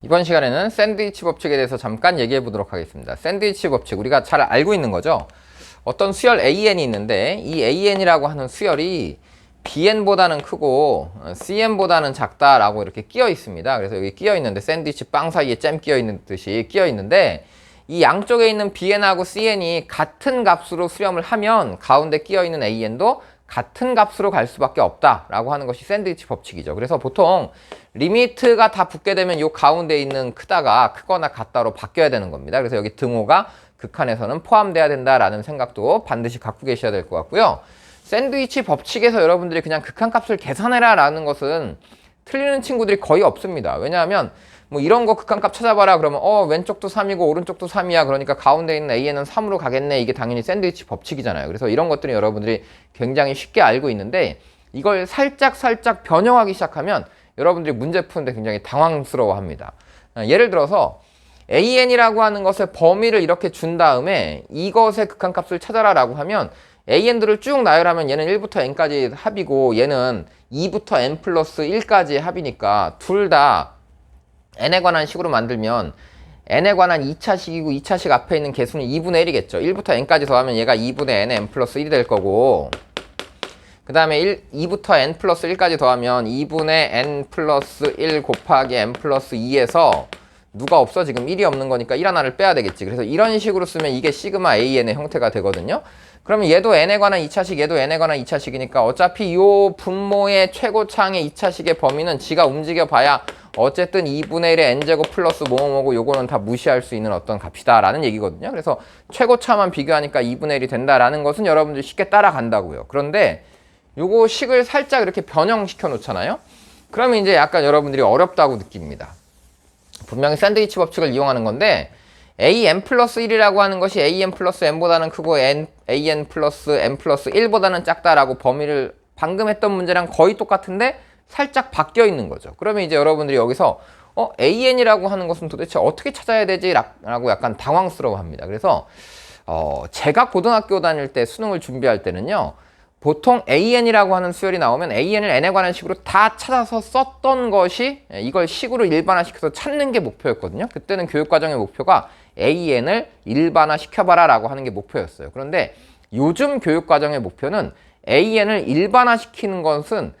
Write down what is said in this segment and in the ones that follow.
이번 시간에는 샌드위치 법칙에 대해서 잠깐 얘기해 보도록 하겠습니다. 샌드위치 법칙, 우리가 잘 알고 있는 거죠. 어떤 수열 AN이 있는데 이 AN이라고 하는 수열이 BN보다는 크고 CN보다는 작다라고 이렇게 끼어 있습니다. 그래서 여기 끼어 있는데 샌드위치 빵 사이에 잼 끼어 있는 듯이 끼어 있는데 이 양쪽에 있는 BN하고 CN이 같은 값으로 수렴을 하면 가운데 끼어 있는 AN도 같은 값으로 갈 수밖에 없다라고 하는 것이 샌드위치 법칙이죠. 그래서 보통 리미트가 다 붙게 되면 이 가운데 있는 크거나 같다로 바뀌어야 되는 겁니다. 그래서 여기 등호가 극한에서는 포함돼야 된다라는 생각도 반드시 갖고 계셔야 될 것 같고요. 샌드위치 법칙에서 여러분들이 그냥 극한값을 계산해라 라는 것은 틀리는 친구들이 거의 없습니다. 왜냐하면 뭐 이런 거 극한값 찾아봐라 그러면 왼쪽도 3이고 오른쪽도 3이야. 그러니까 가운데 있는 AN은 3으로 가겠네. 이게 당연히 샌드위치 법칙이잖아요. 그래서 이런 것들은 여러분들이 굉장히 쉽게 알고 있는데 이걸 살짝 변형하기 시작하면 여러분들이 문제 푸는데 굉장히 당황스러워합니다. 예를 들어서 AN이라고 하는 것의 범위를 이렇게 준 다음에 이것의 극한값을 찾아라 라고 하면 AN들을 쭉 나열하면 얘는 1부터 n까지 합이고 얘는 2부터 n 플러스 1까지 합이니까 둘 다 n에 관한 식으로 만들면 n에 관한 2차식이고 2차식 앞에 있는 개수는 2분의 1이겠죠. 1부터 n까지 더하면 얘가 2분의 n의 n 플러스 1이 될 거고 그 다음에 2부터 n 플러스 1까지 더하면 2분의 n 플러스 1 곱하기 n 플러스 2에서 누가 없어? 지금 1이 없는 거니까 1 하나를 빼야 되겠지. 그래서 이런 식으로 쓰면 이게 시그마 AN의 형태가 되거든요. 그러면 얘도 n에 관한 2차식, 얘도 n에 관한 2차식이니까 어차피 이 분모의 최고차항의 2차식의 범위는 지가 움직여 봐야 어쨌든 2분의 1의 n제곱 플러스 뭐뭐고 요거는 다 무시할 수 있는 어떤 값이다 라는 얘기거든요. 그래서 최고차만 비교하니까 2분의 1이 된다라는 것은 여러분들이 쉽게 따라간다고요. 그런데 요거 식을 살짝 이렇게 변형시켜 놓잖아요. 그러면 이제 약간 여러분들이 어렵다고 느낍니다. 분명히 샌드위치 법칙을 이용하는 건데 AN 플러스 1이라고 하는 것이 AN 플러스 N보다는 크고 AN 플러스 N 플러스 1보다는 작다라고 범위를 방금 했던 문제랑 거의 똑같은데 살짝 바뀌어 있는 거죠. 그러면 이제 여러분들이 여기서 AN이라고 하는 것은 도대체 어떻게 찾아야 되지? 라고 약간 당황스러워 합니다. 그래서 제가 고등학교 다닐 때 수능을 준비할 때는요. 보통 AN이라고 하는 수열이 나오면 AN을 n에 관한 식으로 다 찾아서 썼던 것이 이걸 식으로 일반화시켜서 찾는 게 목표였거든요. 그때는 교육과정의 목표가 AN을 일반화시켜봐라 라고 하는 게 목표였어요. 그런데 요즘 교육과정의 목표는 AN을 일반화시키는 것은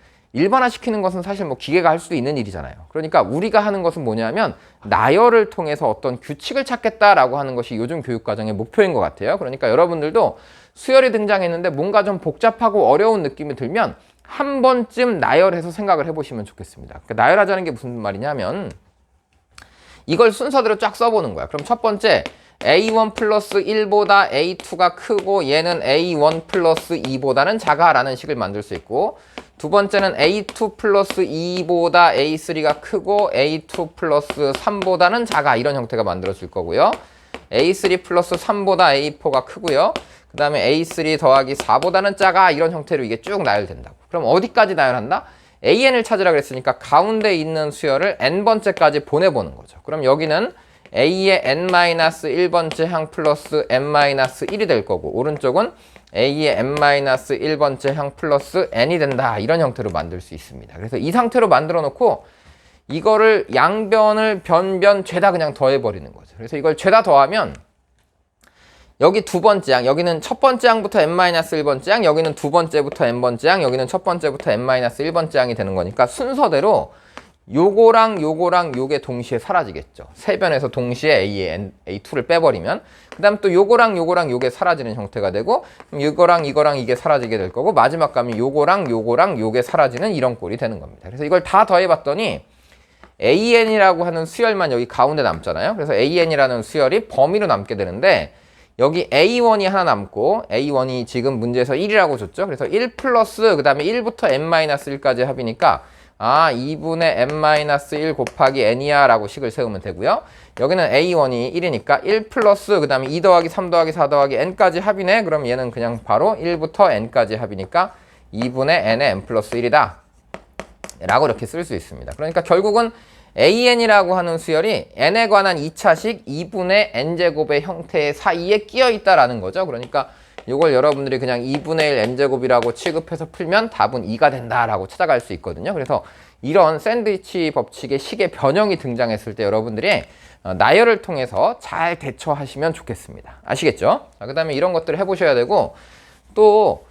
사실 뭐 기계가 할 수도 있는 일이잖아요. 그러니까 우리가 하는 것은 뭐냐면 나열을 통해서 어떤 규칙을 찾겠다라고 하는 것이 요즘 교육과정의 목표인 것 같아요. 그러니까 여러분들도 수열이 등장했는데 뭔가 좀 복잡하고 어려운 느낌이 들면 한 번쯤 나열해서 생각을 해보시면 좋겠습니다. 그러니까 나열하자는 게 무슨 말이냐면 이걸 순서대로 쫙 써보는 거야. 그럼 첫 번째 A1 플러스 1보다 A2가 크고 얘는 A1 플러스 2보다는 작아 라는 식을 만들 수 있고 두 번째는 A2 플러스 2보다 A3가 크고 A2 플러스 3보다는 작아 이런 형태가 만들어질 거고요. A3 플러스 3보다 A4가 크고요. 그 다음에 A3 더하기 4보다는 작아 이런 형태로 이게 쭉 나열된다고. 그럼 어디까지 나열한다? AN을 찾으라 그랬으니까 가운데 있는 수열을 n번째까지 보내보는 거죠. 그럼 여기는 A의 n-1번째 항 플러스 n-1이 될 거고 오른쪽은 A의 n-1번째 항 플러스 n이 된다 이런 형태로 만들 수 있습니다. 그래서 이 상태로 만들어 놓고 이거를 양변을 변변 죄다 그냥 더해버리는 거죠. 그래서 이걸 죄다 더하면 여기 두 번째 항, 여기는 첫 번째 항부터 n-1번째 항, 여기는 두 번째부터 n번째 항, 여기는 첫 번째부터 n-1번째 항이 되는 거니까 순서대로 요거랑 요게 동시에 사라지겠죠. 세 변에서 동시에 A의 A2를 빼버리면 그 다음 또 요거랑 요게 사라지는 형태가 되고 이거랑 이게 사라지게 될 거고 마지막 가면 요거랑 요게 사라지는 이런 꼴이 되는 겁니다. 그래서 이걸 다 더해봤더니 AN이라고 하는 수열만 여기 가운데 남잖아요. 그래서 AN이라는 수열이 범위로 남게 되는데 여기 A1이 하나 남고 A1이 지금 문제에서 1이라고 줬죠. 그래서 1 플러스 그 다음에 1부터 n-1까지 합이니까 2분의 n-1 곱하기 n이야 라고 식을 세우면 되고요. 여기는 A1이 1이니까 1 플러스 그 다음에 2 더하기 3 더하기 4 더하기 n까지 합이네. 그럼 얘는 그냥 바로 1부터 n까지 합이니까 2분의 n의 n 플러스 1이다 라고 이렇게 쓸 수 있습니다. 그러니까 결국은 AN이라고 하는 수열이 n에 관한 2차식 2분의 n제곱의 형태 사이에 끼어 있다라는 거죠. 그러니까 이걸 여러분들이 그냥 2분의 1 n제곱이라고 취급해서 풀면 답은 2가 된다라고 찾아갈 수 있거든요. 그래서 이런 샌드위치 법칙의 식의 변형이 등장했을 때 여러분들이 나열을 통해서 잘 대처하시면 좋겠습니다. 아시겠죠? 그 다음에 이런 것들을 해보셔야 되고, 또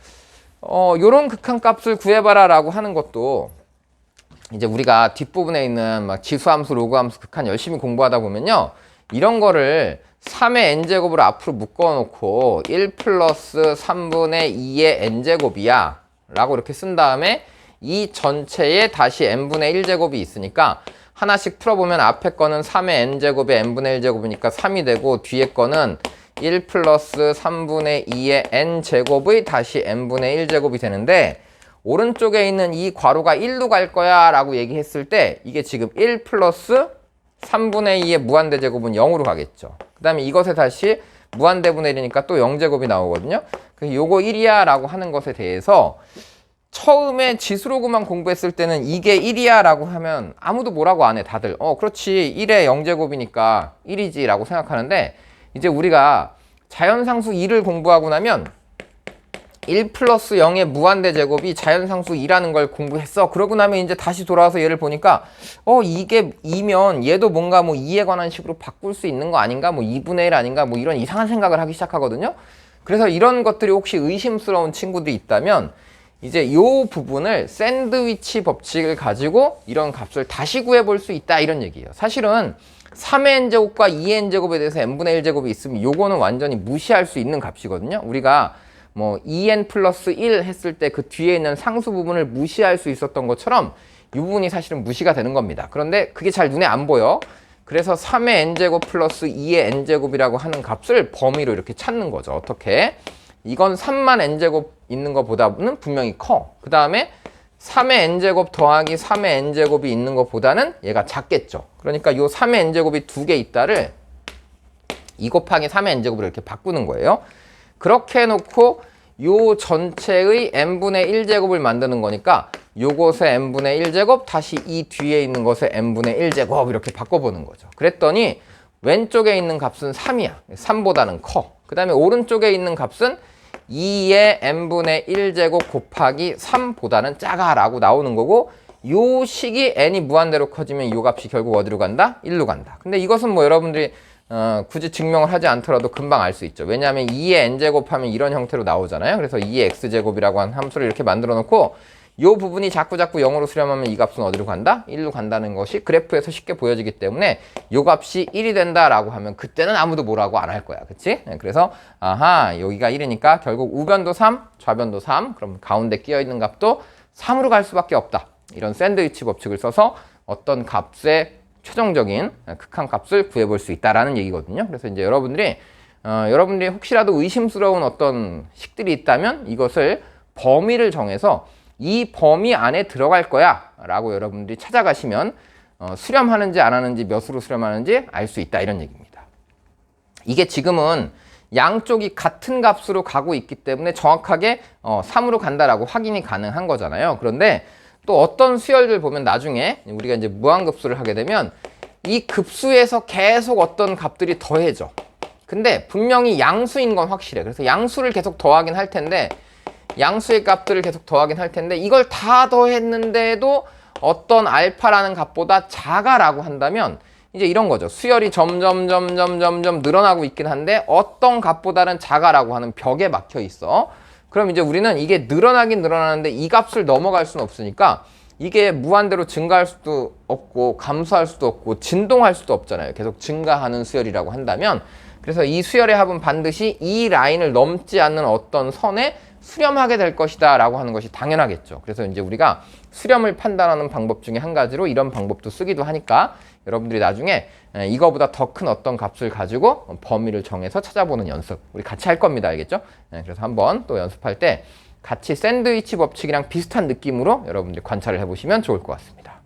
요런 극한값을 구해봐라 라고 하는 것도 이제 우리가 뒷부분에 있는 막 지수함수, 로그함수, 극한 열심히 공부하다 보면요, 이런 거를 3의 n제곱으로 앞으로 묶어놓고 1 플러스 3분의 2의 n제곱이야 라고 이렇게 쓴 다음에 이 전체에 다시 n분의 1제곱이 있으니까 하나씩 풀어보면 앞에 거는 3의 n제곱에 n분의 1제곱이니까 3이 되고, 뒤에 거는 1 플러스 3분의 2의 n제곱의 다시 n분의 1제곱이 되는데, 오른쪽에 있는 이 괄호가 1로 갈 거야 라고 얘기했을 때 이게 지금 1 플러스 3분의 2의 무한대제곱은 0으로 가겠죠. 그 다음에 이것에 다시 무한대분의 1이니까 또 0제곱이 나오거든요. 그래서 요거 1이야 라고 하는 것에 대해서 처음에 지수로그만 공부했을 때는 이게 1이야 라고 하면 아무도 뭐라고 안 해. 다들 그렇지, 1의 0제곱이니까 1이지 라고 생각하는데, 이제 우리가 자연상수 2를 공부하고 나면 1 플러스 0의 무한대 제곱이 자연상수 2라는 걸 공부했어. 그러고 나면 이제 다시 돌아와서 얘를 보니까 이게 2면 얘도 뭔가 뭐 2에 관한 식으로 바꿀 수 있는 거 아닌가, 뭐 2분의 1 아닌가, 뭐 이런 이상한 생각을 하기 시작하거든요. 그래서 이런 것들이 혹시 의심스러운 친구들이 있다면 이제 요 부분을 샌드위치 법칙을 가지고 이런 값을 다시 구해볼 수 있다, 이런 얘기예요. 사실은 3의 n제곱과 2의 n제곱에 대해서 n분의 1제곱이 있으면 요거는 완전히 무시할 수 있는 값이거든요. 우리가 뭐 2n 플러스 1 했을 때 그 뒤에 있는 상수 부분을 무시할 수 있었던 것처럼 이 부분이 사실은 무시가 되는 겁니다. 그런데 그게 잘 눈에 안 보여. 그래서 3의 n제곱 플러스 2의 n제곱이라고 하는 값을 범위로 이렇게 찾는 거죠. 어떻게? 이건 3만 n제곱 있는 것보다는 분명히 커. 그 다음에 3의 n제곱 더하기 3의 n제곱이 있는 것보다는 얘가 작겠죠. 그러니까 요 3의 n제곱이 두 개 있다를 2 곱하기 3의 n제곱으로 이렇게 바꾸는 거예요. 그렇게 해놓고 요 전체의 n분의 1제곱을 만드는 거니까 요것의 n분의 1제곱 다시 이 뒤에 있는 것의 n분의 1제곱 이렇게 바꿔보는 거죠. 그랬더니 왼쪽에 있는 값은 3이야. 3보다는 커. 그 다음에 오른쪽에 있는 값은 2의 n분의 1제곱 곱하기 3보다는 작아 라고 나오는 거고, 요 식이 n이 무한대로 커지면 요 값이 결국 어디로 간다? 1로 간다. 근데 이것은 뭐 여러분들이 굳이 증명을 하지 않더라도 금방 알 수 있죠. 왜냐하면 2의 n제곱 하면 이런 형태로 나오잖아요. 그래서 2의 x제곱이라고 하는 함수를 이렇게 만들어 놓고 이 부분이 자꾸 0으로 수렴하면 이 값은 어디로 간다? 1로 간다는 것이 그래프에서 쉽게 보여지기 때문에 이 값이 1이 된다라고 하면 그때는 아무도 뭐라고 안 할 거야. 그치? 그래서 아하, 여기가 1이니까 결국 우변도 3, 좌변도 3, 그럼 가운데 끼어있는 값도 3으로 갈 수밖에 없다. 이런 샌드위치 법칙을 써서 어떤 값의 최종적인 극한값을 구해볼 수 있다라는 얘기거든요. 그래서 이제 여러분들이 혹시라도 의심스러운 어떤 식들이 있다면 이것을 범위를 정해서 이 범위 안에 들어갈 거야 라고 여러분들이 찾아가시면 수렴하는지 안 하는지, 몇으로 수렴하는지 알 수 있다, 이런 얘기입니다. 이게 지금은 양쪽이 같은 값으로 가고 있기 때문에 정확하게 3으로 간다라고 확인이 가능한 거잖아요. 그런데 또 어떤 수열들 보면 나중에 우리가 이제 무한급수를 하게 되면 이 급수에서 계속 어떤 값들이 더해져. 근데 분명히 양수인 건 확실해. 그래서 양수를 계속 더하긴 할 텐데, 양수의 값들을 계속 더하긴 할 텐데, 이걸 다 더했는데도 어떤 알파라는 값보다 작아라고 한다면 이제 이런 거죠. 수열이 점점 늘어나고 있긴 한데 어떤 값보다는 작아라고 하는 벽에 막혀 있어. 그럼 이제 우리는 이게 늘어나긴 늘어나는데 이 값을 넘어갈 수는 없으니까 이게 무한대로 증가할 수도 없고 감소할 수도 없고 진동할 수도 없잖아요. 계속 증가하는 수열이라고 한다면, 그래서 이 수열의 합은 반드시 이 라인을 넘지 않는 어떤 선에 수렴하게 될 것이다 라고 하는 것이 당연하겠죠. 그래서 이제 우리가 수렴을 판단하는 방법 중에 한 가지로 이런 방법도 쓰기도 하니까 여러분들이 나중에 이거보다 더 큰 어떤 값을 가지고 범위를 정해서 찾아보는 연습 우리 같이 할 겁니다. 알겠죠? 그래서 한번 또 연습할 때 같이 샌드위치 법칙이랑 비슷한 느낌으로 여러분들이 관찰을 해보시면 좋을 것 같습니다.